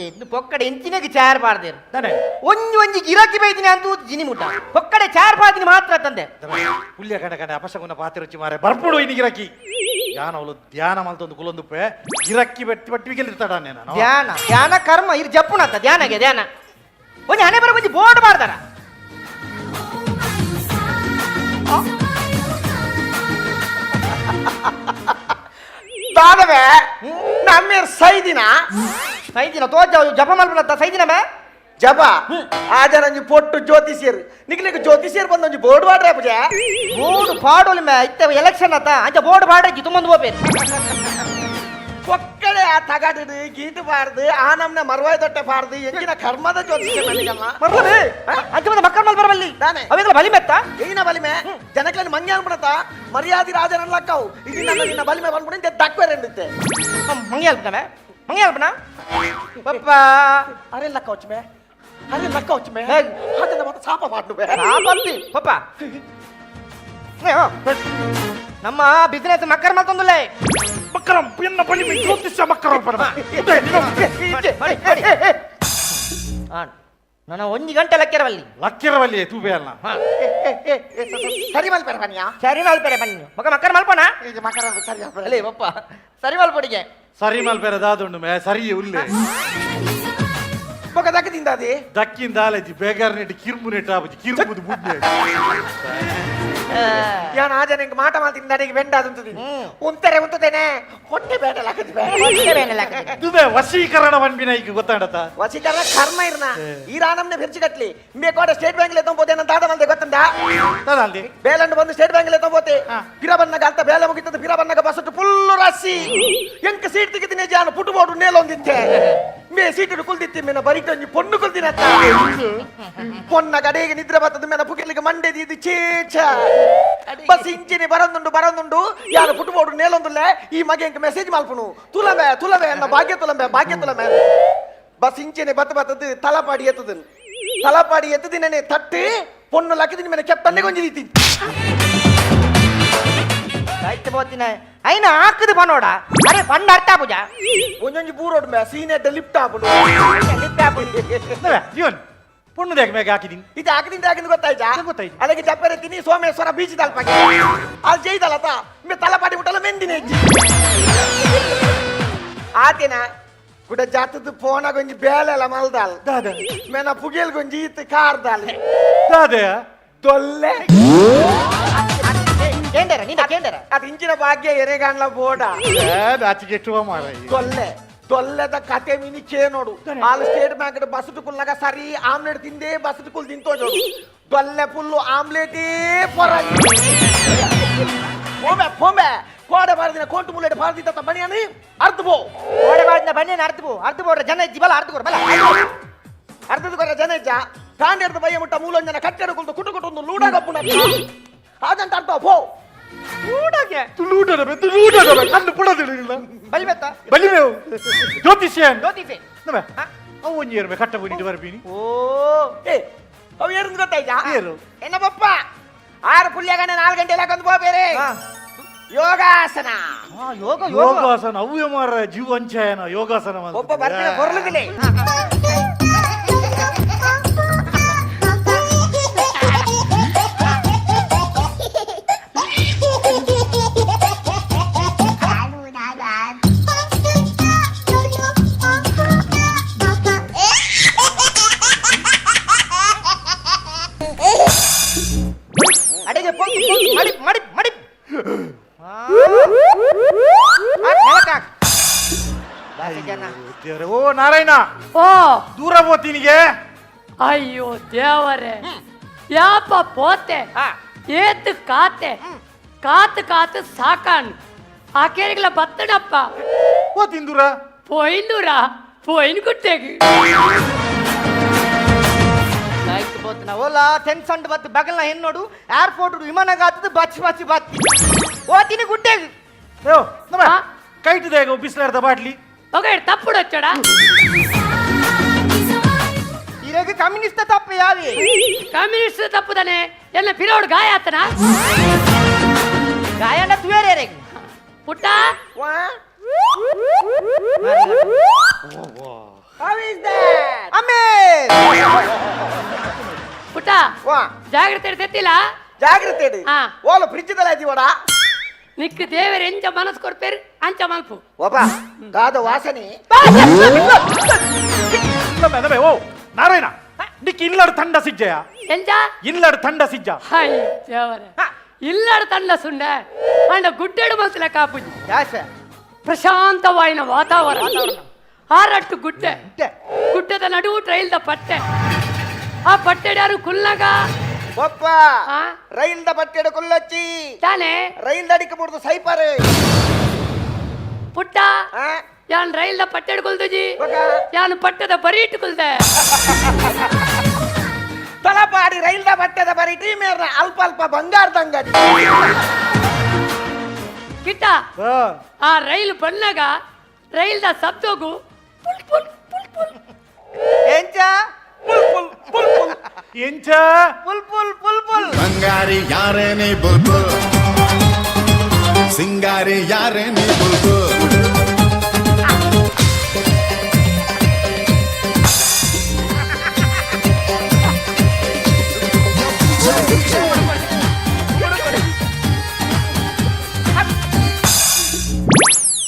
ಎಂದು ಪೊಕ್ಕಡೆ ಎಂಚಿನಾಗ ಚಾರ್ ಪಾಡ್ದೇರು ಒಂಜಿ ಒಂಜಿ ಗಿರಾಕಿ ಬೈದಿನಿ ಅಂತ ಜಿನಿ ಮುಟ್ಟ ಪೊಕ್ಕಡೆ ಚಾರ್ ಪಾಡ್ದಿನಿ ಮಾತ್ರ ತಂದೆ ಪುಲ್ಯ ಕಣ ಕಣ ಅಪಶಕುನ ಪಾತ್ರೆ ರುಚಿ ಮಾರೆ ಬರ್ಪುಡು ಇನ್ನು ಗಿರಾಕಿ ಧ್ಯಾನ ಅವಳು ಧ್ಯಾನ ಮಲ್ತೊಂದು ಕುಲೊಂದುಪ್ಪೆ ಗಿರಾಕಿ ಬಟ್ಟಿ ಬಟ್ಟಿಗೆ ಇರ್ತಾಡ ನಾನು ಧ್ಯಾನ ಧ್ಯಾನ ಕರ್ಮ ಇರ್ ಜಪ್ಪುನತ್ತ ಧ್ಯಾನಗೆ ಧ್ಯಾನ ಒಂಜಿ ಹಣೆ ಬರ ಒಂಜಿ ಬೋರ್ಡ್ ಮಾಡ್ದಾರ ದಾದವೇ ನಮ್ಮ ಸೈದಿನ ತೋಜ ಜಪ ಮಲ್ಪನತ್ತ ಸೈದಿನ ಬೇ ಜಪ ಆಜ ನಂಜಿ ಪೊಟ್ಟು ಜ್ಯೋತಿಷ್ಯರ್ ನಿಕ್ಲಿಕ್ಕೆ ಜ್ಯೋತಿಷ್ಯರ್ ಬಂದು ಒಂಜಿ ಬೋರ್ಡ್ ಮಾಡ್ರೆ ಪೂಜೆ ಬೋರ್ಡ್ ಪಾಡೋಲಿ ಮೇ ಇತ್ತ ಎಲೆಕ್ಷನ್ ಅತ್ತ ಅಂಚ ಬೋರ್ಡ್ ಪಾಡಜ್ಜಿ ತುಂಬೊಂದು ಹೋಗ್ಬೇಕು ಒಕ್ಕಡೆ ಆ ತಗಡಿಡು ಗೀಟು ಪಾಡ್ದು ಆ ನಮ್ನೆ ಮರವಾಯ್ ದೊಟ್ಟೆ ಪಾಡ್ದು ಎಂಜಿನ ಕರ್ಮದ ಜ್ಯೋತಿಷ್ಯ ನನಗಲ್ಲ ಮರ್ಬಲಿ ಅಂಚ ಬಂದ ಮಕ್ಕಳ ಮಲ್ ಬರಬಲ್ಲಿ ತಾನೆ ಅವೆಲ್ಲ ಬಲಿಮೆತ್ತ ಏನ ಬಲಿಮೆ ಜನಕ್ಲೇನು ಮಂಗೆ ಅನ್ಬಿಡತ್ತ ಮರ್ಯಾದಿ ರಾಜನಲ್ಲ ಅಕ್ಕವು ಇದು ನನ್ನ ಬಲಿಮೆ ಬಂದ್ಬಿಟ್ಟು ದಕ್ಬೇರೆ ಎಂದಿತ್ತೆ ಮಂಗೆ ಅಲ್ಪನವೆ ಮಂಗೆ ಅಲ್ಪನ ಪಪ್ಪ ಅರೆ ಲಕ್ಕ ಹೊಚ್ಚಮೆ ಅರೆ ಲಕ್ಕ ಹೊಚ್ಚಮೆ ಅದನ್ನ ಮತ್ತೆ ಸಾಪ ಮಾಡ್ನು ಬೇ ಸಾಪಂತಿ ಪಪ್ಪ ನಮ್ಮ ಬಿಸಿನೆಸ್ ಮಕ್ಕಳ ಮತ್ತೊಂದುಲೆ ಮಕ್ಕಳಂ ಪಿನ್ನ ಬಲಿಮೆ ಜ್ಯೋತಿಷ್ಯ ಮಕ್ಕಳಂ ಪರಮ ನಾನು ಒಂಜಿ ಗಂಟೆ ಲಕ್ಕಿರವಲ್ಲಿ ಲಕ್ಕಿರವಲ್ಲಿ ತೂಬೆ ಅಲ್ಲ ಸರಿ ಮಲ್ಪೆರೆ ಬನ್ನಿಯಾ ಸರಿ ಮಲ್ಪೆರೆ ಬನ್ನಿ ಮಗ ಮಕ್ಕಳ ಮಲ್ಪೋಣ ಈಗ ಮಕರ ಸರಿ ಅಲ್ಲೇ ಪಪ್ಪ ಸರಿ ಮಲ್ಪೊಡಿಗೆ ಸರಿ ಮಲ್ಪೆರೆ ದಾದುಂಡು ಮೇ ಸರಿ ಉಲ್ಲೆ ಮಗ ದಕ್ಕದಿಂದ ಅದೇ ದಕ್ಕಿಂದ ಆಲಜಿ ಬೇಗಾರ ನೆಟ್ಟು ಕಿರ್ಮು ನೆಟ್ಟು ಆಬಜಿ ಕಿರ್ಮುದು ಬುಡ್ಡೆ ಯಾನ್ ಆ ಜನ ಮಾಟ ಮಾತಿನ ನಡಿಗೆ ಬೆಂಡ ಅದಂತದಿ ಉಂತರೆ ಉಂತದೇನೆ ಹೊಟ್ಟೆ ಬೇಡ ಲಕ್ಕದಿ ದುಬೆ ವಶೀಕರಣ ಬಂಬಿನ ಈಗ ಗೊತ್ತಾಡತ್ತ ವಶೀಕರಣ ಕರ್ಮ ಇರ್ನ ಈ ರಾನಮ್ನೆ ಬೆರ್ಚಿ ಕಟ್ಲಿ ಇಂಬೇಕೋಡ ಸ್ಟೇಟ್ ಬ್ಯಾಂಕ್ ಲೆ ತೊಂಬೋದೆ ನನ್ನ ದಾದ ಮಲ್ದೆ ಗೊತ್ತಂದ ತದಲ್ದಿ ಬೇಲಂಡು ಬಂದು ಸ್ಟೇಟ್ ಬ್ಯಾಂಕ್ ಲೆ ತೊಂಬೋತೆ ಪಿರಬನ್ನಗ ಅಂತ ಬೇಲೆ ಮುಗಿತದ ಪಿರಬನ್ನಗ ಬಸಟ್ಟು ಫುಲ್ಲು ರಾಸಿ ಎಂಕ ಸೀಟ್ ತೆಗಿತೀನಿ ಜಾನು ಪುಟ್ಟು ಬೋಡು ನೇಲೊಂದಿತ್ತೆ ಮೇ ಸೀಟು ಕುಲ್ದಿತ್ತಿ ಮೇನ ಬರಿಟೊಂಜಿ ಪೊಣ್ಣು ಕುಲ್ದಿನತ್ತ ಪೊನ್ನ ಗಡೆಗೆ ನಿದ್ರೆ ಬರ್ತದ ಮೇನ ಪುಗಿಲಿಗೆ ಮಂಡೆದಿ ಇದು ಚೇಚ ಬಸ್ ಇಂಚಿನಿ ಬರಂದುಂಡು ಯಾರು ಪುಟ್ಟು ಬೋಡು ನೇಲೊಂದುಲ್ಲೆ ಈ ಮಗೆ ಎಂಕ ಮೆಸೇಜ್ ಮಲ್ಪುನು ತುಲಬೆ ಅನ್ನ ಭಾಗ್ಯ ತುಲಬೆ ಬಸ್ ಇಂಚಿನಿ ಬತ್ತದು ತಲಪಾಡಿ ಎತ್ತದಿನೇ ತಟ್ಟಿ ಪೊಣ್ಣು ಲಕ್ಕದಿನ ಮೇಲೆ ಕೆಪ್ಪನ್ನೇ ಗೊಂಜಿದೀತಿ ಆಯ್ತು ಬೋತಿನ ಐನ ಹಾಕದು ಪನೋಡ ಅರೆ ಪಂಡ ಅರ್ಥ ಪೂಜ ಒಂಜೊಂಜಿ ಬೂರೋಡ್ ಮೇ ಸೀನೆಟ್ ಲಿಫ್ಟ್ ಆಪುಡು ಜೀವನ್ ಪುಣ್ಣು ದೇಕ ಮೇಗ ಹಾಕಿದೀನಿ ಇದು ಹಾಕಿದಿಂದ ಗೊತ್ತಾಯ್ತಾ ಅದಕ್ಕೆ ಚಪ್ಪರೆ ತಿನಿ ಸೋಮೇಶ್ವರ ಬೀಚ್ ತಲ್ಪಾಗಿ ಅಲ್ಲಿ ಜೈದಲ್ಲತ ಮೇ ತಲಪಾಡಿ ಬಿಟ್ಟಲ್ಲ ಮೆಂದಿನ ಹೆಜ್ಜಿ ಆತೇನ ಗುಡ ಜಾತದ ಫೋನ ಗೊಂಜಿ ಬೇಲೆಲ್ಲ ಮಲ್ದಾಲ್ ಮೇನ ಪುಗೇಲ್ ಗೊಂಜಿ ಇತ್ತು ಕಾರ್ದಾಲ್ ದೊಲ್ಲೆ ಕೇಂದ್ರ ನಿನ್ನ ಕೇಂದ್ರ ಅದು ಇಂಚಿನ ಭಾಗ್ಯ ಎರೆಗಾಣ್ಲ ಬೋಡ ತೊಲ್ಲೆದ ಕತೆ ಮಿನಿ ಚೇ ನೋಡು ಆಲ್ ಸ್ಟೇಟ್ ಬ್ಯಾಂಕ್ ಬಸಟ್ ಕುಲ್ನಾಗ ಸರಿ ಆಮ್ಲೆಟ್ ತಿಂದೆ ಬಸಟ್ ಕುಲ್ ತಿಂತೋ ದೊಲ್ಲೆ ಫುಲ್ಲು ಆಮ್ಲೆಟೇ ಪೊರ ಪೊಂಬೆ ಕೋಡೆ ಬಾರದಿನ ಕೋಟು ಮುಲ್ಲೆಟ್ ಬಾರದಿತ್ತ ಬನಿಯಾನಿ ಅರ್ಧ ಬೋ ಕೋಡೆ ಬಾರದಿನ ಬನಿಯಾನಿ ಅರ್ಧ ಬೋರ ಜನ ಇಜ್ಜಿ ಬಲ ಅರ್ಧ ಬಲ ಅರ್ಧದ ಕೊರ ಜನ ಇಜ್ಜ ಕಾಂಡೆರ್ದ ಬಯ್ಯ ಮುಟ್ಟ ಮೂಲಂಜನ ಕಟ್ಟೆಡ ಕುಲ್ತು ಕುಟು ಒಂದು ಲೂಡಾಗಪ್ಪುನ ಅದಂತ ಅರ್ಥ ಪೋ ಲೂಡಾಗೆ ಕಣ್ಣು ಪುಡದಿಲ್ಲ ಬಲಿಮೆತ್ತ ಬಲಿಮೆವು ಜ್ಯೋತಿಷ್ಯ ಅವು ಒಂಜಿ ಏರ್ಮೆ ಕಟ್ಟ ಬಿಟ್ಟು ಬರ್ಬೀನಿ ಓ ಏ ಅವು ಏರು ಗೊತ್ತಾಯ್ತಾ ಏರು ಎನ್ನ ಪಪ್ಪ 6 ಪುಲ್ಯಗಣ್ಣ 4 ಗಂಟೆ ಲಾಕೊಂದು ಬೇರೆ ಯೋಗಾಸನ ಯೋಗಾಸನ ಅವ್ಯ ಮಾರ ಜೀವಂಚಾಯನ ಯೋಗಾಸನ ಒಬ್ಬ ಬರ್ತೀನಿ ಹೊರಲಿದಿಲ್ಲ ಓ ನಾರಾಯಣ ಓ ದೂರ ಹೋತಿನಿಗೆ ಅಯ್ಯೋ ದೇವರೇ ಯಾಪ ಪೋತೆ ಏತು ಕಾತೆ ಕಾತು ಸಾಕಾನು ಆಕೆರಿಗಳ ಬತ್ತಡಪ್ಪ ಹೋತಿನ್ ದೂರ ಪೋಯಿಂದೂರ ಪೋಯಿನ್ ಕುಟ್ಟೆಗೆ ಆಯ್ತು ಬೋತ್ನ ಓಲಾ ಟೆನ್ಸಂಡ್ ಬತ್ತು ಬಗಲ್ನ ಹೆಣ್ಣೋಡು ಏರ್ಪೋರ್ಟ್ ವಿಮಾನಗಾತದ ಬಚ್ಚಿ ಬತ್ತಿ ಓತಿನಿ ಗುಡ್ಡೆಗೆ ಕೈಟ್ ದೇಗ ಬಿಸ್ಲಾರ್ದ ಬಾಟ್ಲಿ ಹೋಗ ತಪ್ಪುಡು వచ్చాಡ ಇರಗೆ ಕಮ್ಯುನಿಸ್ಟ್ ತಪ್ಪು ಯಾವಿ ಕಮ್ಯುನಿಸ್ಟ್ ತಪ್ಪುದಾನೆ ಎಲ್ಲ ಪಿರೋಡ್ ಗಾಯ ಆತನ ಗಾಯನ ತುವೇರೆ ಪುಟ್ಟ How is that? ಅಮ್ಮೇ ಪುಟ್ಟ ವಾ ಜಾಗ್ರತೆ ತೆತ್ತಿಲ್ಲ ಜಾಗ್ರತೆ ಇಡಿ ಹಾ. ಓಲು ಫ್ರಿಡ್ಜ್ ದಲ್ಲ ಇದೀವಡ ನಿಕ್ಕು ದೇವರ ಎಂಚ ಮನಸ್ಸು ಕೊಡ್ಪೇರು ಅಂಚ ಮಲ್ಪು ಒಬ್ಬ ಗಾದ ವಾಸನೆ మెదవే ఓ నారాయణ నీకు ఇల్లడు తండ సిజ్జయ ಎಂಚ ఇల్లడు తండ సిజ్జ ಹಾಯ್ ದೇವರ ಇಲ್ಲಡ ತಂಡ ಸುಂಡ ಅಂಡ ಗುಡ್ಡೆಡು ಮನಸ್ಸುಲ ಕಾಪುಜಿ ಯಾಸ ಪ್ರಶಾಂತವಾಯಿನ ವಾತಾವರಣ ಆರಟ್ಟು ಗುಡ್ಡೆ ಇಟ್ಟೆ. ಗುಡ್ಡದ ನಡುವು ಟ್ರೈಲ್ದ ಪಟ್ಟೆ ಆ ಪಟ್ಟೆಡ್ಯಾರು ಕುಲ್ಲಗ ಒಬ್ಬ ಆ? ರೈಲ್ದ ಬಟ್ಟೆಡು ಕುಲ್ಲಚ್ಚಿ ತಾನೆ ರೈಲ್ದ ಅಡಿಕೆ ಬಿಡುದು ಸೈಪರ್ ಪುಟ್ಟ ಆ? ಯಾನ್ ರೈಲ್ದ ಪಟ್ಟೆಡ್ ಕುಲ್ದುಜಿ ಮಗ ಯಾನ್ ಪಟ್ಟದ ಬರೀ ಇಟ್ಟು ಕುಲ್ದೆ ತಲಪಾಡಿ ರೈಲ್ದ ಬಟ್ಟೆದ ಬರೀ ಟೀಮೇರ್ನ ಅಲ್ಪ ಅಲ್ಪ ಬಂಗಾರದಂಗಡಿ ಕಿಟ್ಟ ಆ ರೈಲು ಬಂದಾಗ ರೈಲ್ದ ಸಬ್ದೋಗು ಪುಲ್ ಪುಲ್ ಪುಲ್ ಪುಲ್ ಎಂಚ ಪುಲ್ ಪುಲ್ ಪುಲ್ ಪುಲ್ ఎంచ ಪುಲ್ ಪುಲ್ ಪುಲ್ ಪುಲ್ ಬಂಗಾರಿ ಯಾರೇ ನೀ ಬುಲ್ಬುಲ್ ಸಿಂಗಾರಿ ಯಾರೇ ನೀ ಬುಲ್ಬುಲ್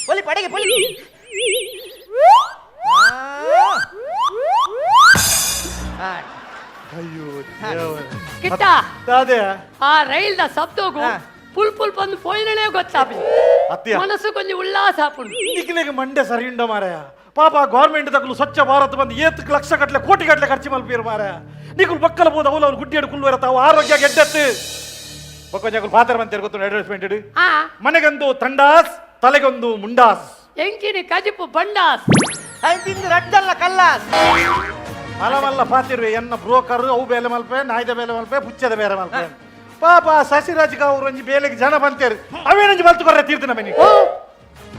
ಪೊಲಿ ಪಡೆಗೆ ಪೊಲಿ అయ్యో దేవర ಕಿಟ್ಟ అదే ಆ ರೈಲ್ದ ಸಬ್ದೋಗು ಹಾ. ಪುಲ್ ಪುಲ್ ಬಂದು ಪೋಯಿನೇ ಗೊತ್ತಾಪಿ అత్తయ్య ಮನಸ್ಸು ಕೊಂಚ ಉಲ್ಲಾಸ ಆಪುಂಡು నీకు మండే సరి ఉండో మారాయ పాప గవర్నమెంట్ దగ్గర స్వచ్ఛ భారత్ మంది ఏత్ లక్ష గట్ల కోటి గట్ల ఖర్చు మల్పీరు మారాయ నీకు బక్కల పోదు అవులు ಅವ್ರು ಗುಡ್ಡಿ ಹಿಡ್ಕೊಂಡು ಬರತಾವು ಆರೋಗ್ಯ ಗೆಡ್ಡೆತ್ತು ಕೊಂಚ ಪಾತ್ರ ಮಂದಿ ತಿರುಗುತ್ತ ಅಡ್ವರ್ಟೈಸ್ಮೆಂಟ್ ಆ ಮನೆಗೊಂದು ತಂಡಾಸ್ ತಲೆಗೊಂದು ಮುಂಡಾಸ್ ಎಂಕಿನಿ ಕಜಿಪು ಬಂಡಾಸ್ ಐದಿಂದು ರಡ್ಡಲ್ಲ ಕಲ್ಲಾಸ್ ಮಲ್ಲ ಮಲ್ಲ ಪಾತಿರ್ವೆ ಎನ್ನ ಬ್ರೋಕರ್ ಅವು ಬೇಲೆ ಮಲ್ಪೆ ನಾಯ್ದ ಬೇಲೆ ಮಲ್ಪೆ ಪುಚ್ಚದ ಬೇರೆ ಮಲ್ಪೆ ಪಾಪ ಸಸಿರಾಜ್ಗ ಅವ್ರು ಒಂಜಿ ಬೇಲೆಗೆ ಜನ ಬಂತೇರು ಅವೇನೊಂಜಿ ಮಲ್ತು ಕೊರ್ರೆ ತೀರ್ತಿನ ಮನಿ ಓ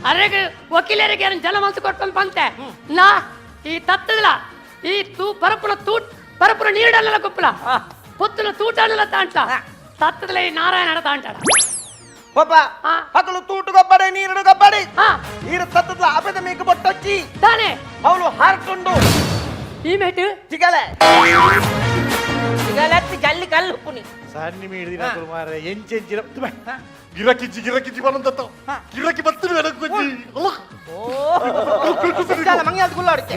ಅರೆಗೆ ವಕೀಲರಿಗೆ ಯಾರು ಜನ ಮನಸ್ಸು ಕೊಟ್ಕೊಂಡು ಬಂತೆ ನಾ ಈ ತತ್ತದಲ ಈ ತೂ ಪರಪುರ ನೀಡಲ್ಲ ಗೊಪ್ಪಲ ಪುತ್ತಲ ತೂಟಾಡಲ್ಲ ತಾಂಟ ತತ್ತದಲ ಈ ನಾರಾಯಣ ತಾಂಟಾಡ ಒಬ್ಬ ಆ. ಹಗಲು ತೂಟು ಗಬ್ಬಡೆ ನೀರು ಗಬ್ಬಡೆ ಹಾ ನೀರು ತತ್ತದ ಅಪದ ಮೇಕ ಬೊಟ್ಟೊಚ್ಚಿ ತಾನೆ ಅವಳು ಹಾರ್ಕೊಂಡು ಈ ಮೇಟು ಸಿಗಲೆ ಸಿಗಲತ್ತಿ ಜಲ್ಲಿ ಕಲ್ಲು ಉಪ್ಪುನಿ ಸಣ್ಣಿ ಮೀಡಿದಿನ ಮಾರೆ ಎಂಚೆಂಚಿನ ಗಿರಕಿಚ್ಚಿ ಬರಂತ ಗಿರಕಿ ಬತ್ತು ಸಿಗಲ್ಲ ಮಂಗೆ ಅದು ಗುಲ್ಲಾಡುತ್ತೆ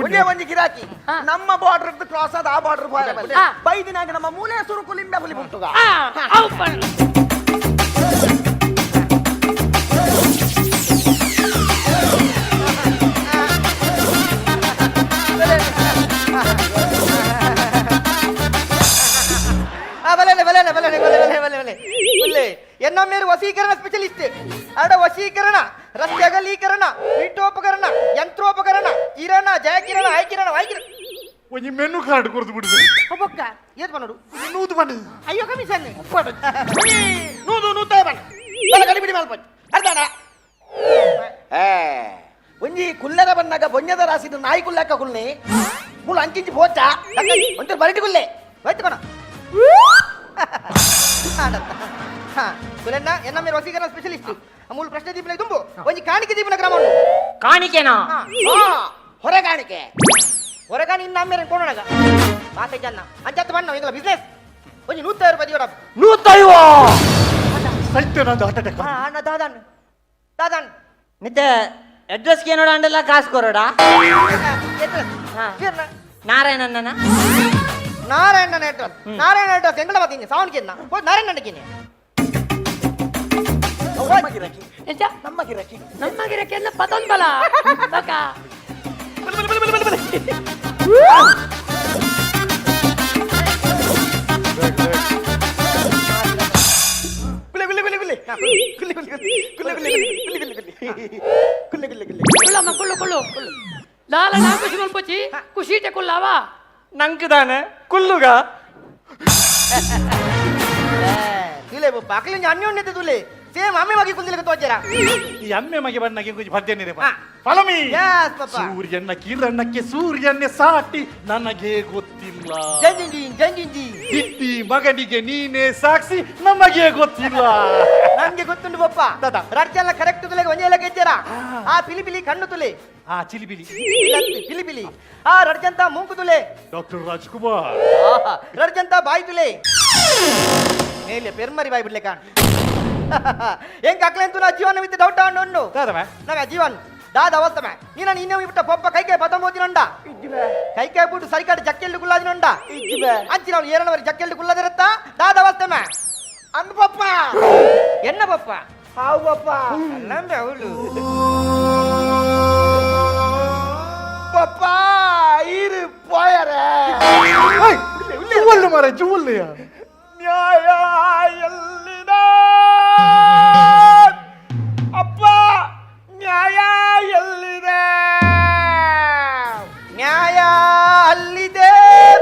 ಒಂದೇ ಒಂಜಿ ಗಿರಾಕಿ ಹಾ. ನಮ್ಮ ಬಾರ್ಡರ್ ಕ್ರಾಸ್ ಆದ ಆ ಬಾರ್ಡರ್ ಹಾ. ಬೈದಿನಾಗ ನಮ್ಮ ಮೂಲೆ ಸುರುಕು ಲಿಂಬೆ ಹುಲಿ ಬಿಟ್ಟುಗ ಆ ಅವು ಪಣ್ಣು ಎನ್ನೊಮ್ಮೇರು ವಸೀಕರಣ ಸ್ಪೆಷಲಿಸ್ಟ್ ಅಡ ವಶೀಕರಣ ರಸ್ತೆ ಅಗಲೀಕರಣ ಪೀಠೋಪಕರಣ ಯಂತ್ರೋಪಕರಣ ಕಿರಣ ಜಯಕಿರಣ ಆಯ್ಕಿರಣ ವಾಯ್ಕಿರಣ ಒಂಜಿ ಮೆನು ಕಾರ್ಡ್ ಕೊರ್ದು ಬಿಡುದು ಒಬ್ಬಕ್ಕ ಏತ್ ಮಾಡೋಡು ನೂದು ಬಣ್ಣ ಅಯ್ಯೋ ಕಮಿಷನ್ ನೂದು ನೂತಾಯ ಬಣ್ಣ ಬಲ ಗಡಿಬಿಡಿ ಮಲ್ಪಟ್ಟು ಅರ್ಧಾನ ಒಂಜಿ ಕುಲ್ಲರ ಬನ್ನಾಗ ಬೊಂಜದ ರಾಸಿದ ನಾಯಿ ಕುಲ್ಲಕ್ಕ ಕುಲ್ನಿ ಮುಳು ಅಂಚಿಂಚಿ ಪೋಚ ಒಂಚೂರು ಬರಟಿ ಕುಲ್ಲೆ ಹೋಯ್ತು ಕಣ ಕುಲೆನ್ನ ಎನ್ನೊಮ್ಮೇರು ವಸೀಕರಣ ಸ್ಪೆಷಲಿಸ್ಟ್ ಅಮೂಲ್ ಪ್ರಶ್ನೆ ದೀಪನ ತುಂಬು ಒಂಜಿ ಕಾಣಿಕೆ ದೀಪನ ಕ್ರಮ ಉಂಟು ಕಾಣಿಕೆನಾ ಹೊರಗಾಣಿಕೆ ಹೊರಗಾಣಿ ಇನ್ನ ಅಮ್ಮೇರೆ ಕೊಂಡೋಣಗ ಮಾತೆ ಜನ್ನ ಅಂಚತ್ತು ಬಣ್ಣ ಈಗಲ ಬಿಸ್ನೆಸ್ ಒಂಜಿ 100 ರೂಪಾಯಿ ದಿಯೋಡ ಸೈತೆ ನಂದು ಹಾರ್ಟ್ ಅಟ್ಯಾಕ್ ಅಣ್ಣ ದಾದನ್ ದಾದನ್ ಮತ್ತೆ ಅಡ್ರೆಸ್ಗೆ ಏನೋಡ ಅಂಡೆಲ್ಲ ಕಾಸು ಕೊರೋಡ ನಾರಾಯಣನ ನಾರಾಯಣ ಅಡ್ರೆಸ್ ನಾರಾಯಣ ಅಡ್ರೆಸ್ ಎಂಗಡ ಬಾಕಿನಿ ಸಾವನ್ ಕಿನ್ನ ಹೋಯ್ ನಾರಾಯಣ ಕಿನಿ ನಮ್ಮ ಗಿರಾಕಿ ಎಂಚ ನಮ್ಮ ಗಿರಾಕಿ ನಮ್ಮ ಗಿರಕ್ಕೆ ಎಲ್ಲ ಪತನ್ ಬಲ ಬಕ ಕುಲ್ಲೆ ಕುಲ್ಲೆ ಕುಲ್ಲೆ ಕುಲ್ಲೆ ಕುಲ್ಲೆ ಕುಲ್ಲೆ ಕುಲ್ಲೆ ಕುಲ್ಲೆ ಕುಲ್ಲೆ ಕುಲ್ಲೆ ಕುಲ್ಲೆ ಕುಲ್ಲೆ ಕುಳ್ಳಮ್ಮ ಕುಳ್ಳು ಕುಳ್ಳು ಕುಳ್ಳು ಲಾಲ ನಾಕುಶಿ ಮಲ್ಪೊಚ್ಚಿ ಕುಶೀಟೆ ಕುಳ್ಳಾವಾ ನಂಕುದಾನೆ ಕುಲ್ಲುಗ ತುಲೆ ಬಾಕಲಿ ಅನ್ಯೋನ್ಯತೆ ತುಲೆ ಸೇಮ್ ಅಮ್ಮೆ ಮಗೆ ಕುಂದಿಲಿಕ್ಕೆ ತೋಚರ ಈ ಅಮ್ಮೆ ಮಗೆ ಬಣ್ಣಗೆ ಕುಂಜಿ ಪದ್ಯನಿದೆ ಹಾ. ಫಲಮಿ Yes, papa. ಸೂರ್ಯನ ಕಿರಣಕ್ಕೆ ಸೂರ್ಯನ್ನೇ ಸಾಟಿ ನನಗೆ ಗೊತ್ತಿಲ್ಲ ಜಂಜಿಂಜಿ ಇತ್ತಿ ಮಗನಿಗೆ ನೀನೇ ಸಾಕ್ಷಿ ನಮಗೆ ಗೊತ್ತಿಲ್ಲ ನನ್ಗೆ ಗೊತ್ತುಂಟು ಪಪ್ಪ ದಾದಾ. ರಡ್ಜೆಲ್ಲ ಕರೆಕ್ಟ್ ತುಲೆಗೆ ಒಂಜೆಲ್ಲ ಗೆಜ್ಜರ ಆ ಪಿಲಿ ಪಿಲಿ ಕಣ್ಣು ತುಲೆ ಆ ಚಿಲಿಬಿಲಿ ಪಿಲಿ ಪಿಲಿ ಆ ರಡ್ಜಂತ ಮೂಕು ತುಲೆ ಡಾಕ್ಟರ್ ರಾಜ್ಕುಮಾರ್ ರಡ್ಜಂತ ಬಾಯಿ ತುಲೆ ಮೇಲೆ ಪೆರ್ಮರಿ ಬಾಯಿ ಬಿಡ್ಲೆ ಕಾಣ್ ಹೆಂಗ್ ಅಕ್ಲೆಂತು ನಾ ಜೀವನ ವಿತ್ ಡೌಟ್ ಉಂಡು ದಾದವ ನಾಗ ಜೀವನ್ ದಾದ ಅವಸ್ತಮೆ ನೀನ ಇನ್ನೇ ಬಿಟ್ಟ ಪಪ್ಪ ಕೈಕೆ ಪತಮೋದಿನೊಂಡ ಕೈಕೆ ಬಿಟ್ಟು ಸರಿಕಾಡು ಜಕ್ಕೆಲ್ಡು ಕುಲ್ಲಾದಿನೊಂಡ ಅಂಚಿ ನಾವು ಏರನವರಿ ಜಕ್ಕೆಲ್ಡು ಕುಲ್ಲದಿರತ್ತ ದಾದ ಅವಸ್ತಮೆ ಅಂದ್ ಪಪ್ಪ ಎನ್ನ ಪಪ್ಪ ಹಾವು ಪಪ್ಪ ನಂಬೆ ಅವಳು ಪಪ್ಪ ಇರು ಪೋಯರೆ ಜುವಲ್ಲು ಮಾರ ಜುವಲ್ಲೆಯ ನ್ಯಾಯ ಎಲ್ಲಿದೆ ಅಪ್ಪ ನ್ಯಾಯ ಎಲ್ಲಿದೆ ನ್ಯಾಯ ಅಲ್ಲಿದೆ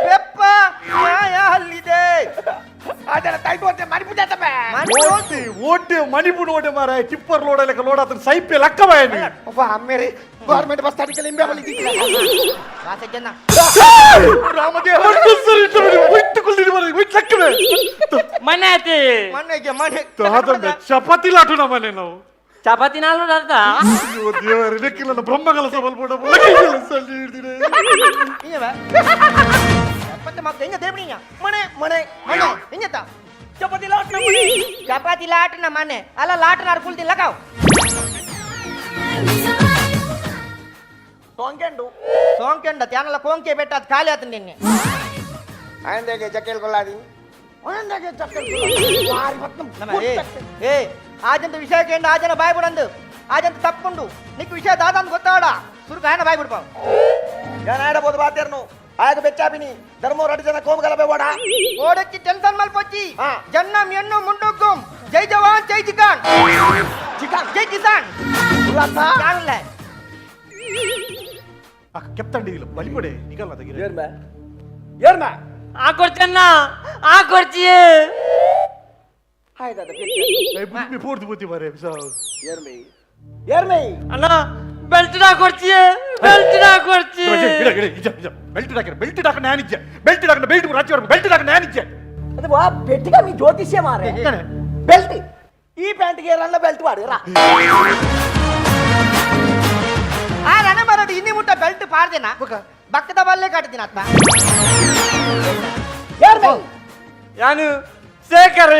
ಬೆಪ್ಪ ನ್ಯಾಯ ಅಲ್ಲಿದೆ ಅದರ ಟೈಟ್ ಹೋಗ್ತೆ ಮರಿಪುಜಾತಪ್ಪೆ ಓಟೆ ಮಣಿಪುಣ ಓಟೆ ಮಾರ ಟಿಪ್ಪರ್ ಲೋಡ ಲೆಕ್ಕ ಲೋಡ ಆತನ ಸೈಪೆ ಲಕ್ಕವಾಯ ನೀ ಅಪ್ಪ ಅಮ್ಮೇರಿ ಗೌರ್ಮೆಂಟ್ ಬಸ್ ಸ್ಟಾಂಡ್ ಇಂಬೆ ಬಲಿದಿಲ್ಲ ವಾಸ ಜನ ರಾಮದೇವ ಬಿಟ್ಟುಕೊಳ್ಳಿ ಮರ ಬಿಟ್ಟು ಲಕ್ಕವೆ ಮನೆ ಐತಿ ಮನೆಗೆ ಮನೆ ದಾದಂಬೆ ಚಪಾತಿ ಲಾಟು ನಮ್ಮ ಮನೆ ನಾವು ಚಪಾತಿ ನಾಲ್ ಅರ್ಥ ಅಯ್ಯೋ ದೇವರೇ ಇದಕ್ಕಿಲ್ಲ ನನ್ನ ಬ್ರಹ್ಮಗಳ ಸಬಲ್ಪಡ ಸಲ್ಲಿ ಹಿಡ್ದಿದೆ ಮತ್ತೆ ಮತ್ತೆ ಹೆಂಗ ದೇವಣಿಯ ಮನೆ ಮನೆ ಮನೆ ಹೆಂಗತ್ತ ಚಪಾತಿ ಲಾಟ್ ನಮ್ಮ ಚಪಾತಿ ಲಾಟನ ಮನೆ ಅಲ್ಲ ಲಾಟನ ಅರ್ಕುಲ್ದಿಲ್ಲ ಕಾವ್ ಸೋಂಕೆಂಡು ಸೋಂಕೆಂಡ ತ್ಯಾನಲ್ಲ ಕೋಂಕೆ ಬೆಟ್ಟ ಅದು ಖಾಲಿ ಆತ ನಿನ್ನೆ ಆಯಂದೆಗೆ ಜಕ್ಕೇಲ್ ಕೊಲ್ಲಾದಿ ಆಯಂದೆಗೆ ಜಕ್ಕೇಲ್ ವಾರಿ ಮತ್ತಂ ನಮ್ಮ ಏ ಆಜಂತ ವಿಷಯ ಕೇಂದ್ರ ಆಜನ ಬಾಯ್ ಬಿಡಂದು ಆಜಂತ ತಪ್ಪುಂಡು ನಿಕ್ ವಿಷಯ ದಾದ ಅಂತ ಗೊತ್ತಾಡ ಸುರುಕ ಆಯನ ಬಾಯ್ ಬಿಡ್ಪಾವ್ ಏನಾಡಬಹುದು ಬಾತೇರ್ನು ಆಗ ಬೆಚ್ಚಾಪಿನಿ ಧರ್ಮ ರಡ್ ಜನ ಕೋಮಗಲಬೆ ಓಡ ಓಡಚ್ಚಿ ಟೆನ್ಷನ್ ಮಲ್ಪೊಚ್ಚಿ ಹಾ. ಜನ್ನಂ ಎನ್ನು ಮುಂಡುಕ್ಕುಂ ಜೈ ಜವಾನ್ ಜೈ ಜಿಕಾನ್ ಚಿಕನ್ ಜೈ ಕಿಸಾನ್ ಉಲ್ಲಾಸ ಕಾಣಲ್ಲ ಕೆಪ್ತಂಡಿದಿಲ್ಲ ಬಲಿಪಡೆ ನಿಗಲ್ಲ ತೆಗಿರ ಏರ್ಮ ಏರ್ಮ ಆ ಕೊಡ್ತೇನ ಆ ಕೊಡ್ತೀಯ ಹಾಯ್ದಾದ ಬುದ್ಧಿ ಪೂರ್ತಿ ಬುದ್ಧಿ ಮಾರೆ ಏರ್ಮೆ ಏರ್ಮೆ ಅಣ್ಣ ಬೆಲ್ಟ್ ಕೊಡ್ತೀಯ ಬೆಲ್ಟ್ ಕೊಡ್ತೀಯ ಬೆಲ್ಟ್ ಹಾಕ ನಾನಿಜ್ಜೆ ಬೆಲ್ಟ್ ಹಾಕ ಬೆಲ್ಟ್ ರಾಜ್ಯ ಬೆಲ್ಟ್ ಹಾಕ ನಾನಿಜ್ಜೆ ಅದು ವಾ ಬೆಟ್ಟಿಗ ಮೀ ಜ್ಯೋತಿಷ್ಯ ಮಾರೆ ಬೆಲ್ಟ್ ಈ ಪ್ಯಾಂಟ್ಗೆ ರನ್ನ ಬೆಲ್ಟ್ ಮಾಡಿರ ಆ ರಣ ಮರಡು ಇನ್ನಿ ಮುಟ್ಟ ಬೆಲ್ಟ್ ಪಾಡ್ದೇನ ಬಕ್ಕದ ಬಲ್ಲೆ ಕಾಟ್ತೀನಿ ಅತ್ತ ಏರ್ಮೆ ಯಾನು ಶೇಖರ್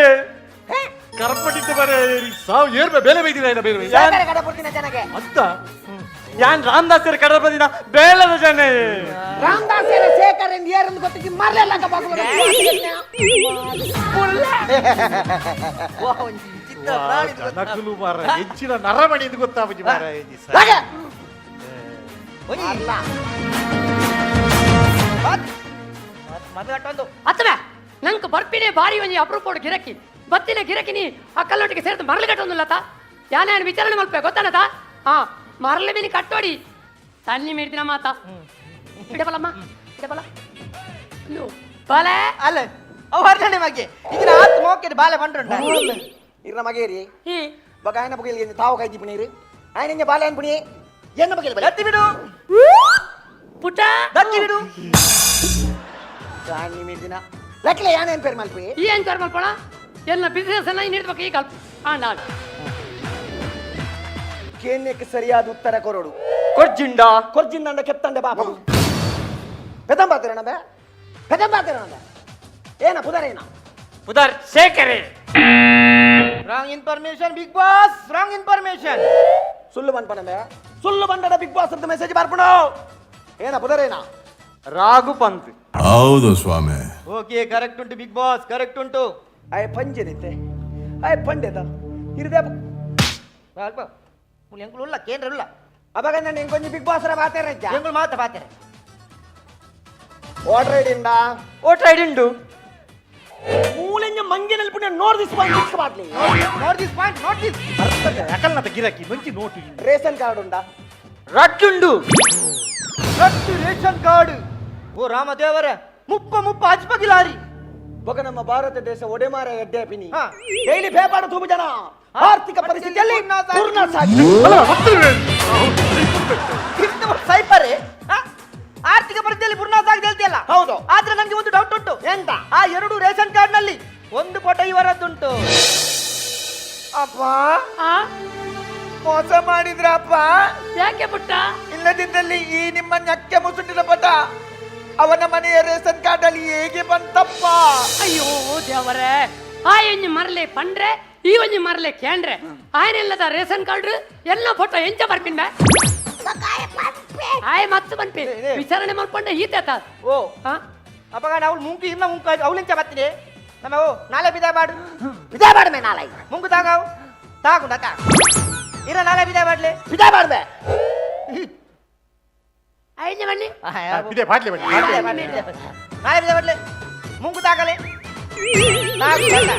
ಕರ್ಪಟ್ಟಿಟ್ಟು ಬರೆ ಸಾವು ಏರ್ಬೆ ಬೇಲೆ ಬೈದಿಲ್ಲ ಇಲ್ಲ ಬೇರೆ ಯಾಕರೆ ಕಡೆ ಕೊಡ್ತೀನಿ ಜನಗೆ ಅಂತ ಯಾನ್ ರಾಮದಾಸರ ಕಡೆ ಬಂದಿನ ಬೇಲದ ಜನ ರಾಮದಾಸರ ಶೇಖರ್ ಎಂದು ಏರೆಂದು ಗೊತ್ತಿಗೆ ಮರಲೆಲ್ಲ ಕಬಾಕುಗಳು ನಕಲು ಮಾರ ಹೆಚ್ಚಿನ ನರಮಣಿ ಎಂದು ಗೊತ್ತಾಗಿ ಮಾರ ಅಲ್ಲ ಮದುವೆ ಅಟ್ಟೊಂದು ಅತ್ತವೆ ನಂಗೆ ಬರ್ಪಿನೇ ಬಾರಿ ಒಂಜಿ ಅಪರೂಪ ಗಿರಕಿ ಬತ್ತಿನ ಗಿರಕಿ ನೀ ಆ ಕಲ್ಲೊಟ್ಟಿಗೆ ಸೇರಿದ ಮರಳು ಕಟ್ಟೊಂದಿಲ್ಲತ ಯಾನೇ ವಿಚಾರಣೆ ಮಲ್ಪೆ ಗೊತ್ತಾನತ ಹಾ ಮರಳು ಮೀನಿ ಕಟ್ಟೋಡಿ ತನ್ನಿ ಮೀಡ್ತಿನ ಮಾತ ಇಡಬಲಮ್ಮ ಇಡಬಲ ಬಾಲೆ ಅಲ್ಲ ಅವ್ ಹರ್ಜನೆ ಮಗೆ ಇದನ್ನ ಆತ್ ಮೋಕೆದ ಬಾಲೆ ಬಂಡ್ರುಂಡ ಇರ್ನ ಮಗೇರಿ ಈ ಬಗ ಆಯನ ಬಗೆಯಲ್ಲಿ ತಾವು ಕೈದಿ ಪುಣೀರಿ ಆಯನ ಬಾಲೆ ಅನ್ ಪುಣಿ ಎನ್ನ ಬಗೆಯಲ್ಲಿ ಎತ್ತಿ ಬಿಡು ಪುಟ್ಟ ದಕ್ಕಿ ಬಿಡು ರಾಣಿ ಮೀರ್ದಿನ ಲಕ್ಲೆ ಯಾನೇನ್ ಪೇರ್ ಮಲ್ಪಿ ಈ ಏನ್ ಕರ್ ಮಲ್ಪಣ ಎಲ್ಲ ಬಿಸಿನೆಸ್ ಎಲ್ಲ ನೀಡ್ಬೇಕು ಈಗ ನಾಡು ಕೇನ್ಯಕ್ಕೆ ಸರಿಯಾದ ಉತ್ತರ ಕೊರಡು ಕೊಡ್ಜಿಂಡ ಕೊರ್ಜಿಂದಂಡ ಕೆತ್ತಂಡೆ ಬಾಪ ಪೆದಂಬಾತಿರಣ ಪೆದಂಬಾತಿರಣ ಏನ ಪುದರೇನ ಉದಾರ್ Shekhar wrong information Bigg Boss wrong information ಸುಳ್ಳು ಬಂದ್ಪಣೆ ಸುಳ್ಳು ಬಂಡಡ ಬಿಗ್ ಬಾಸ್ ಅಂತ ಮೆಸೇಜ್ ಬರ್ಪಣು ಏನ ಪುದರೇನ ರಾಘು ಪಂತ್ ಹೌದು ಸ್ವಾಮಿ ಓಕೆ ಕರೆಕ್ಟ್ ಉಂಟು ಬಿಗ್ ಬಾಸ್ ಕರೆಕ್ಟ್ ಉಂಟು ಆಯ್ ಪಂಜೆದಿತ್ತೆ ಆಯ್ ಪಂಡೆದ ಇರದೆ ಅಲ್ಪ ಎಂಗಳು ಉಲ್ಲ ಕೇಂದ್ರ ಉಲ್ಲ ಅವಾಗ ನಾನು ಕೊಂಚ ಬಿಗ್ ಬಾಸ್ ಬಾತೇರ ಎಂಗಳು ಮಾತ ಪಾತೆರೆ ವಾಟರ್ ಐಡಿಂದ ಓಟ್ ಐಡಿ ಉಂಟು ಮೂಲೆಂಜ ಮಂಗಿನಲ್ಲಿ ಪುಣ್ಯ ನೋಡ್ದಿಸ್ ಫಿಕ್ಸ್ ಮಾಡ್ಲಿ note this point note this ಯಾಕಲ್ಲ ಗಿರಾಕಿ ಮಂಚಿ ನೋಟು ರೇಷನ್ ಕಾರ್ಡ್ ಉಂಟಾ ರಟ್ಟುಂಡು ರಟ್ಟು ರೇಷನ್ ಕಾರ್ಡ್ ಓ ರಾಮದೇವರ ಮುಪ್ಪ ಹಚ್ಬಗಿಲಾರಿ ಬೊಕ ನಮ್ಮ ಭಾರತ ದೇಶ ಒಡೆಮಾರ ಎಡ್ಡೆ ಪಿನಿ ಹಾ. ಡೈಲಿ ಪೇಪರ್ ತೂಬು ಜನ ಆರ್ಥಿಕ ಪರಿಸ್ಥಿತಿಯಲ್ಲಿ ದುರ್ನಾಶ ಆಗಿದೆ. ಸೈಪರ್ ಆರ್ಥಿಕ ಪರಿಸ್ಥಿತಿಯಲ್ಲಿ ಬುರ್ನಾಸ್ ಆಗಿದೆ ಹೇಳ್ತಿಯಲ್ಲ. ಹೌದು. ಆದ್ರೆ ನನಗೆ ಒಂದು ಡೌಟ್ ಉಂಟು. ಎಂತ? ಆ 2 ರೇಷನ್ ಕಾರ್ಡ್ ನಲ್ಲಿ ಒಂದು ಫೋಟೋ ಇವರದ್ದುಂಟು. ಅಪ್ಪ ಆ? ಮೋಸ ಮಾಡಿದ್ರಪ್ಪ. ಯಾಕೆ ಪುಟ್ಟ? ಇಲ್ಲದಿದ್ದಲ್ಲಿ ಈ ನಿಮ್ಮ ñಕ್ಕೆ ಮುಸುಟಿನ ಪಟ ಅವನ ಮನೆಯ ರೇಷನ್ ಕಾರ್ಡ್ ಅಲ್ಲಿ ಹೇಗೆ ಬಂತಪ್ಪ? ಅಯ್ಯೋ ದೇವರೇ, ಆ ಎಂಜಿ ಮರಲೆ ಪಂಡ್ರೆ ಈ ಒಂಜಿ ಮರಲೆ ಕೇಂಡ್ರೆ ಆಯ್ನೆಲ್ಲದ ರೇಷನ್ ಕಾರ್ಡ್ ಎಲ್ಲ ಫೋಟೋ ಎಂಚ ಬರ್ಪಿಂಡ ಆಯ್ ಮತ್ತೆ ಬನ್ಪಿ ವಿಚಾರಣೆ ಮಾಡ್ಕೊಂಡೆ ಈತ ಓ ಅಪ್ಪಗ ನಾವು ಮುಂಕು ಇನ್ನ ಮುಂಕು ಅವಳಿಂಚ ಬರ್ತೀನಿ ನಮ್ಮ ಓ ನಾಳೆ ಬಿದಾ ಬಾಡು ವಿದಾಯ ಮಾಡ್ಮೆ ನಾಳೆ. ಮುಂಕು ತಾಗಾವು ತಾಗು ನಕ ಇರ ನಾಳೆ ಬಿದಾ ಬಾಡ್ಲೆ ವಿದಾಯ ಮಾಡ್ಮೆ. ಆಯ್ನೆ ಬನ್ನಿ ಇದೆ ಬಾಟ್ಲಿ ಬನ್ನಿ ನಾಳೆ ಬಿದಾ ಬಾಡ್ಲೆ ಮುಂಕು ತಾಗಲೆ ತಾಗು ನಕ.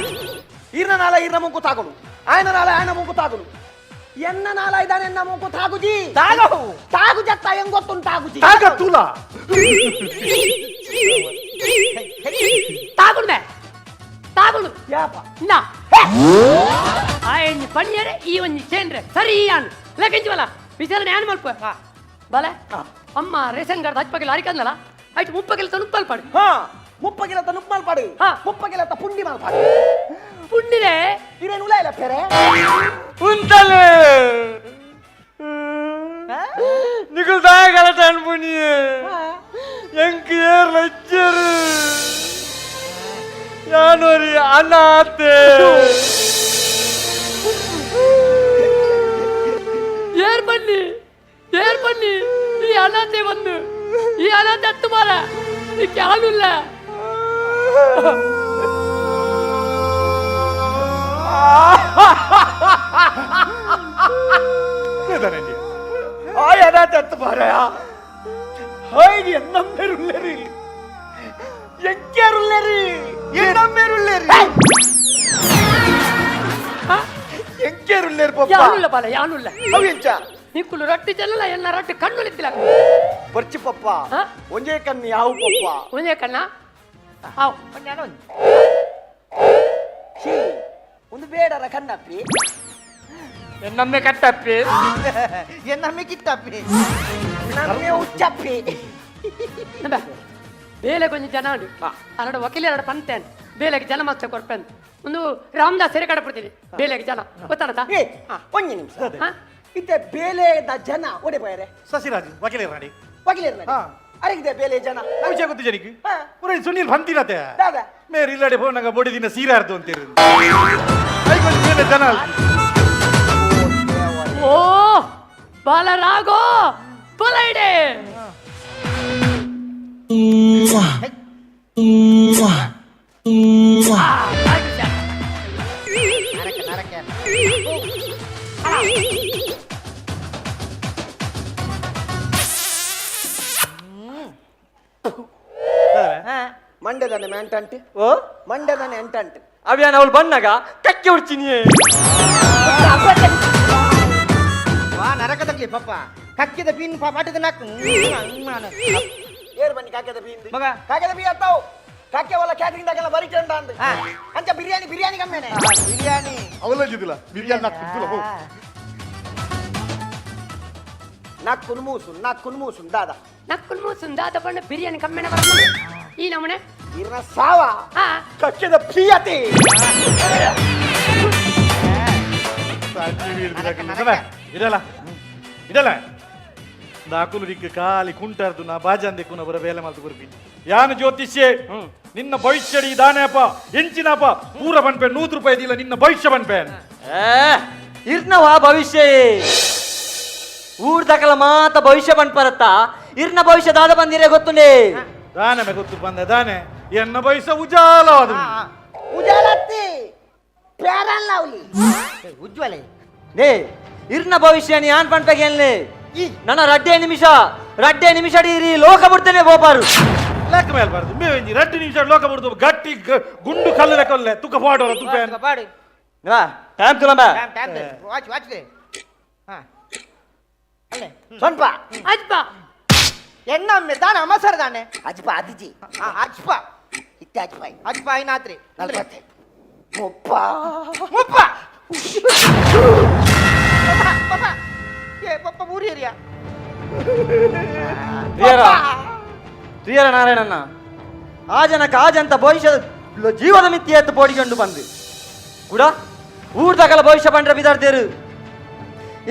ಈರ್ನ ನಾಳ ಈರ್ನ ಮುಂಕು ತಾಗುಡು, ఆయన ನಾಳ ఆయన ಮುಂಕು ತಾಗುಡು, ಎನ್ನ ನಾಳ ಇದಾನೆ ಎನ್ನ ಮುಂಕು ತಾಗುಜಿ. ತಾಗು ತಾಗು ಜತ್ತ ಹೆಂಗ್ ಗೊತ್ತುಂಟು ತಾಗುಜಿ. ತಾಗ ತೂಲ ತಾಗುಣ್ಮೆ ತಾಗುಣು ಯಾಪ ನಾ ಆ ಎಂಜಿ ಪಣಿಯರೆ ಈ ಒಂಜಿ ಕೇಂದ್ರೆ ಸರಿ ಆನ್ ಲೆಕ್ಕಿಂಚವಲ್ಲ ವಿಚಾರಣೆ ಏನ್ ಮಲ್ಪ ಬಲ ಅಮ್ಮ ರೇಷನ್ ಕಾರ್ಡ್ ಹಚ್ಚಪಕ್ಕೆಲ್ಲ ಅರಿಕಂದಲ್ಲ ಆಯ್ತು ಮುಪ್ಪಕ್ಕೆಲ್ಲ ತನುಪ್ಪಲ್ ಪಾಡು ಹಾ ಮುಪ್ಪಗಿಲತ್ತ ನುಪ್ಪು ಮಾಲ್ಪಾಡು, ಹಾ. ಮುಪ್ಪಗಿಲತ್ತ ಪುಂಡಿ ಮಾಲ್ಪಾಡು. ಪುಣ್ಣಿದೆ ಇರೇನು ಉಲ ಇಲ್ಲ ಪೇರೆ ಉಂಟಲೆ ನಿಖಿಲ್ ದಾಯಗಲಟ ಅನ್ಪುನಿ ಎಂಕ್ ಏರ್ ಲಜ್ಜರು ಯಾನೋರಿ ಅನಾಥೆ ಏರ್ ಬನ್ನಿ ಈ ಅನಾಥೆ ಬಂದು ಈ ಅನಾಥೆ ಹತ್ತು ಮಾರ ಇದಕ್ಕೆ ಹಾಲಿಲ್ಲ ആയതാ ചത്ത് പറയാ ഹായ് എന്നമ്മേരുള്ളേരി എങ്കേരുള്ളേരി എന്നമ്മേരുള്ളേരി എങ്കേരുള്ളേരി പപ്പ ಯಾನುಲ್ಲ ಬಾಲ ಯಾನುಲ್ಲ ಅವೆಂಚ ನಿಕ್ಕುಲು ರೊಟ್ಟಿ ಚೆಲ್ಲಲ್ಲ ಎನ್ನ ರೊಟ್ಟಿ ಕಣ್ಣುಲಿತ್ತಿಲ್ಲ ಬರ್ಚಿ ಪಪ್ಪ ಹಾ? ಒಂಜೇ ಕಣ್ಣು ಯಾವ ಪಪ್ಪ ಒಂದೇ ಕಣ್ಣ ಹಾವ್ ಛೀ ಒಂದು ಬೇಡರ ಕಣ್ಣಪ್ಪಿ ಎನ್ನಮ್ಮೆ ಕಟ್ಟಪ್ಪಿ ಎನ್ನಮ್ಮೆ ಕಿತ್ತಪ್ಪಿ ನಮ್ಮೆ ಉಚ್ಚಪ್ಪಿ ನಂಬ ಬೇಲೆ ಕೊಂಚ ಜನ ಉಂಟು ಎರಡು ವಕೀಲ ಎರಡು ಪಂತೇನ್ ಬೇಲೆಗೆ ಜನ ಮಾತ್ರ ಕೊಡ್ಪೇನ್ ಒಂದು ರಾಮದಾಸ್ ಸೆರೆ ಕಡಪಡ್ತೀನಿ ಬೇಲೆಗೆ ಜನ ಗೊತ್ತಾನತ ಏ ಒಂಜಿ ನಿಮಿಷ ಇತ್ತೆ ಬೇಲೆದ ಜನ ಒಡೆ ಬಯರೆ ಸಸಿರಾಜು ವಕೀಲ ರಾಣಿ ವಕೀಲರ ಹಾ. ಅರಿಗಿದೆ ಬೇಲೆ ಜನ ವಿಷಯ ಗೊತ್ತು ಜನಿಗೆ ಹಾ. ಪುರ ಸುನೀಲ್ ಬಂದಿರತ್ತೆ ದಾದಾ ಮೇರೆ ಇಲ್ಲಡೆ ಫೋನ್ ಬೊಡಿ ದಿನ ಸೀರಾರ್ದು ಅಂತೀರಿ ಮೇಲೆ ಜನ ಓ ಬಾಲರಾಗೋ ಬಲೈಡೆ ಮಂಡ್ಯದನೆ ಮೆಂಟಂಟ್ ಓ ಮಂಡ್ಯದನೆ ಎಂಟಂಟ್ ಅವಿಯಾನ ಅವಳು ಬಂದಾಗ ಕಕ್ಕೆ ಉಡ್ಚಿನಿಯೇ ವಾ ನರಕದಲ್ಲಿ ಪಪ್ಪ ಕಕ್ಕಿದ ಪಿನ್ ಪಾಟಿದ ನಾಕು ಏರ್ ಬನ್ನಿ ಕಾಕೆದ ಬೀಂದು ಮಗ. ಕಾಕೆದ ಬೀ ಅತ್ತಾವು ಕಾಕೆ ಒಲ್ಲ ಕ್ಯಾಟರಿಂಗ್ ದಾಗೆಲ್ಲ ಬರಿಕಂಡ ಅಂದ್ ಹಾ. ಅಂಚ ಬಿರಿಯಾನಿ ಕಮ್ಮೇನೆ ಬಿರಿಯಾನಿ ಅವಲಂಜಿದಿಲ್ಲ ಬಿರಿಯಾನಿ ನಕ್ಕುನ್ ಮೂಸುನ್ ದಾದ ನಕ್ಕುಲ್ ಮೂಸುನ್ ದಾದ ಬಣ್ಣ ಬಿರಿಯಾನಿ ಕಮ್ಮೆನ ಬರ್ತದೆ ಈ ನಮನೆ ಇರ್ನ ಸಾವ ಹಾ ಕಕ್ಕೆದ ಪ್ರಿಯತೆ ಇದಲ್ಲ ಇದಲ್ಲ ದಾಕುಲು ದಿಕ್ಕ ಖಾಲಿ ಕುಂಟಾರ್ದು ನಾ ಬಾಜಾಂದೆ ಕುನ ಬರ ಬೇಲೆ ಮಾಲ್ತು ಬರ್ತೀನಿ ಯಾನು ಜ್ಯೋತಿಷ್ಯೆ ನಿನ್ನ ಭವಿಷ್ಯಡಿ ದಾನೆಪ್ಪ ಹೆಂಚಿನಪ್ಪ ಪೂರ ಬನ್ಪೆ 100 ರೂಪಾಯಿ ದಿಲ್ಲ ನಿನ್ನ ಭವಿಷ್ಯ ಬನ್ಪೆ ಇರ್ನವಾ ಭವಿಷ್ಯ ಊರ್ ದಕಲ ಮಾತ ಭವಿಷ್ಯ ಬಂದ್ಪರತ್ತ ಇರ್ನ ಭವಿಷ್ಯ ದಾದ ಬಂದಿರೇ ಗೊತ್ತುಂಡೆ ದಾನೆ ಗೊತ್ತು ಬಂದ ದಾನೆ ಎನ್ನ ಭವಿಷ್ಯ ಉಜಾಲವಾದ ಉಜಾಲತ್ತಿ ಪ್ಯಾರನ್ ಲಾವ್ಲಿ ಉಜ್ವಲ ನೇ ಇರ್ನ ಭವಿಷ್ಯ ನೀ ಆನ್ ಪಂಪೆಗೆನ್ಲೆ ನನ್ನ ರಡ್ಡೆ ನಿಮಿಷ ಡೀರಿ ಲೋಕ ಬಿಡ್ತೇನೆ ಬೋಪಾರು ಲೆಕ್ಕ ಮೇಲ್ಬಾರ್ದು ಮೇವೆಂಜಿ 2 ನಿಮಿಷ ಲೋಕ ಬಿಡ್ದು ಗಟ್ಟಿ ಗುಂಡು ಕಲ್ಲರೆ ಕೊಲ್ಲೆ ತುಕ ಪಾಡೋರ ತುಪೆ ಪಾಡು ಟೈಮ್ ತುಲಂಬ ಟೈಮ್ ವಾಚ್ ಹಾ ಅಲ್ಲೇ ಸ್ವಲ್ಪ ಅಜ್ಬ ಎನ್ನಮ್ಮೆ ದಾನ ಅಮಸರ ದಾನೆ ಅಜ್ಪ ಅದಿಜಿ ಅಜ್ಪ ಇತ್ತೆ ಅಜ್ಪಾಯಿ ಅಜ್ಪ ಐನಾತ್ರಿ ನಲ್ವತ್ತೆ ಮುಪ್ಪ ಮುಪ್ಪ ಏ ಪಪ್ಪ ಊರಿ ಏರಿಯಾ ಪ್ರಿಯರ ನಾರಾಯಣಣ್ಣ ಆ ಜನಕ್ಕೆ ಆಜಂತ ಭವಿಷ್ಯ ಜೀವದ ಮಿತಿ ಎತ್ತು ಪೋಡಿಕೊಂಡು ಬಂದು ಕೂಡ ಊರ್ದಾಗಲ ಭವಿಷ್ಯ ಪಂಡ್ರೆ ಬಿದಾರ್ದೇರು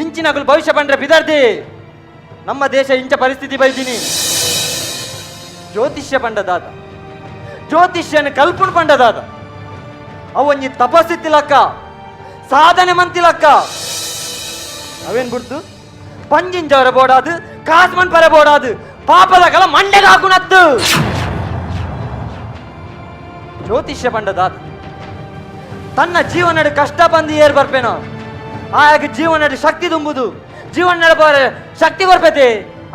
ಇಂಚಿನಗಳು ಭವಿಷ್ಯ ಪಂಡ್ರೆ ಬಿದಾರ್ದೆ ನಮ್ಮ ದೇಶ ಇಂಚ ಪರಿಸ್ಥಿತಿ ಬೈದಿನಿ ಜ್ಯೋತಿಷ್ಯ ಪಂಡದಾದ ಜ್ಯೋತಿಷ್ಯನ ಕಲ್ಪನೆ ಪಂಡದಾದ ಅವನ್ನಿ ತಪಸ್ಸಿತ್ತಿಲಕ್ಕ ಸಾಧನೆ ಮಂತಿಲಕ್ಕ ಅವೇನ್ ಬಿಡ್ತು ಪಂಜಿಂಜವರ ಬೋಡಾದು ಕಾಸ್ಮನ್ ಪರ ಬೋಡಾದು ಪಾಪದಗಲ ಮಂಡೆಗೆ ಹಾಕುನತ್ತು ಜ್ಯೋತಿಷ್ಯ ಪಂಡದಾದ ತನ್ನ ಜೀವನಡು ಕಷ್ಟ ಬಂದು ಏರ್ ಬರ್ಪೇನೋ ಆಗ ಜೀವನಡು ಶಕ್ತಿ ತುಂಬುದು ಜೀವನ ಬರ ಶಕ್ತಿ ಬರ್ಪೈತೆ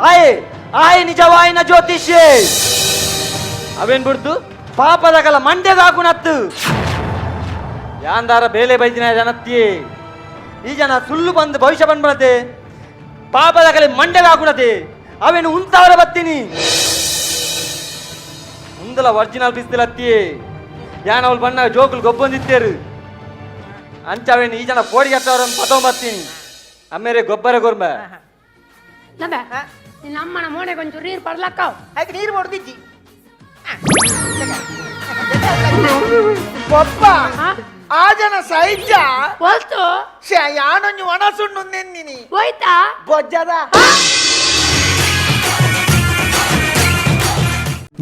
ಆಯೆ ಆಯೆ ನಿಜವಾಯಿನ ಜ್ಯೋತಿಷ್ಯ ಅವೇನ್ ಬಿಡ್ತು ಪಾಪದಗಲ ಮಂಡೆಗೆ ಹಾಕುನತ್ತು ಯಾಂದಾರ ಬೇಲೆ ಬೈದಿನ ಜನತ್ತಿ ಈ ಜನ ಸುಳ್ಳು ಬಂದು ಭವಿಷ್ಯ ಬಂದ್ಬಿಡತೆ ಪಾಪದಗಲಿ ಮಂಡೆಗೆ ಹಾಕುನತೆ ಅವೇನು ಉಂತಾವರ ಬತ್ತೀನಿ ಮುಂದಲ ಒರಿಜಿನಲ್ ಬಿಸ್ತಿಲತ್ತಿ ಯಾನವಳು ಬಣ್ಣ ಜೋಕುಲು ಗೊಬ್ಬಂದಿತ್ತೇರು ಅಂಚವೇನು ಈ ಜನ ಪೋಡಿ ಕಟ್ಟವ್ರನ್ನ ಪತೊಂಬತ್ತೀನಿ ಅಮ್ಮೇರೆ ಗೊಬ್ಬರ ಗೊರ್ಬ ನಂಬೆ ನಿನ್ನ ಅಮ್ಮನ ಮೋನೆಗೆ ಒಂಚೂರು ನೀರು ಪಡ್ಲಕ್ಕಾವ್ ಆಯ್ತು ನೀರು ಹೊಡೆದಿಜ್ಜಿ ಪಪ್ಪ ಹಾ ಆ ಜನ ಸೈಜ ಹೋಲ್ತು ಯಾನೊಂದು ಒಣ ಸುಣ್ಣು ನೆನ್ನಿನಿ ಹೋಯ್ತಾ ಬೊಜ್ಜದ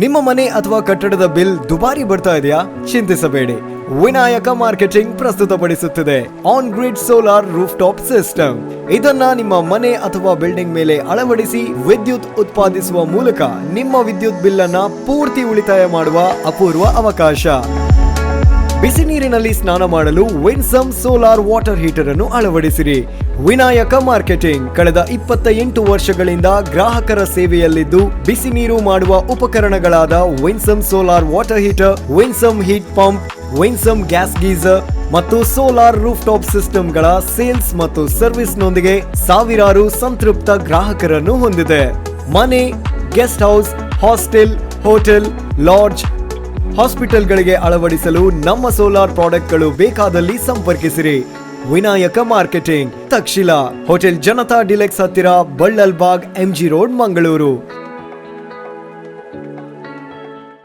ನಿಮ್ಮ ಮನೆ ಅಥವಾ ಕಟ್ಟಡದ ಬಿಲ್ ದುಬಾರಿ ಬರ್ತಾ ಇದೆಯಾ? ಚಿಂತಿಸಬೇಡಿ. ವಿನಾಯಕ ಮಾರ್ಕೆಟಿಂಗ್ ಪ್ರಸ್ತುತಪಡಿಸುತ್ತಿದೆ on grid solar rooftop system. ಇದನ್ನ ನಿಮ್ಮ ಮನೆ ಅಥವಾ ಬಿಲ್ಡಿಂಗ್ ಮೇಲೆ ಅಳವಡಿಸಿ ವಿದ್ಯುತ್ ಉತ್ಪಾದಿಸುವ ಮೂಲಕ ನಿಮ್ಮ ವಿದ್ಯುತ್ ಬಿಲ್ ಅನ್ನ ಪೂರ್ತಿ ಉಳಿತಾಯ ಮಾಡುವ ಅಪೂರ್ವ ಅವಕಾಶ. ಬಿಸಿ ನೀರಿನಲ್ಲಿ ಸ್ನಾನ ಮಾಡಲು ವಿನ್ಸಮ್ ಸೋಲಾರ್ ವಾಟರ್ ಹೀಟರ್ ಅನ್ನು ಅಳವಡಿಸಿರಿ. ವಿನಾಯಕ ಮಾರ್ಕೆಟಿಂಗ್ ಕಳೆದ 28 ವರ್ಷಗಳಿಂದ ಗ್ರಾಹಕರ ಸೇವೆಯಲ್ಲಿದ್ದು ಬಿಸಿ ನೀರು ಮಾಡುವ ಉಪಕರಣಗಳಾದ Winsome solar water heater, Winsome heat pump, Winsome gas geyser ಮತ್ತು ಸೋಲಾರ್ ರೂಫ್ ಟಾಪ್ ಸಿಸ್ಟಮ್ಗಳ ಸೇಲ್ಸ್ ಮತ್ತು ಸರ್ವಿಸ್ ನೊಂದಿಗೆ ಸಾವಿರಾರು ಸಂತೃಪ್ತ ಗ್ರಾಹಕರನ್ನು ಹೊಂದಿದೆ. ಮನೆ, guest house, hostel, hotel, lodge, ಹಾಸ್ಪಿಟಲ್ಗಳಿಗೆ ಅಳವಡಿಸಲು ನಮ್ಮ ಸೋಲಾರ್ ಪ್ರಾಡಕ್ಟ್ಗಳು ಬೇಕಾದಲ್ಲಿ ಸಂಪರ್ಕಿಸಿರಿ. Vinayaka marketing, Takshila, hotel Janata deluxe ಹತ್ತಿರ, ಬಳ್ಳಲ್ಬಾಗ್, MG ರೋಡ್, ಮಂಗಳೂರು.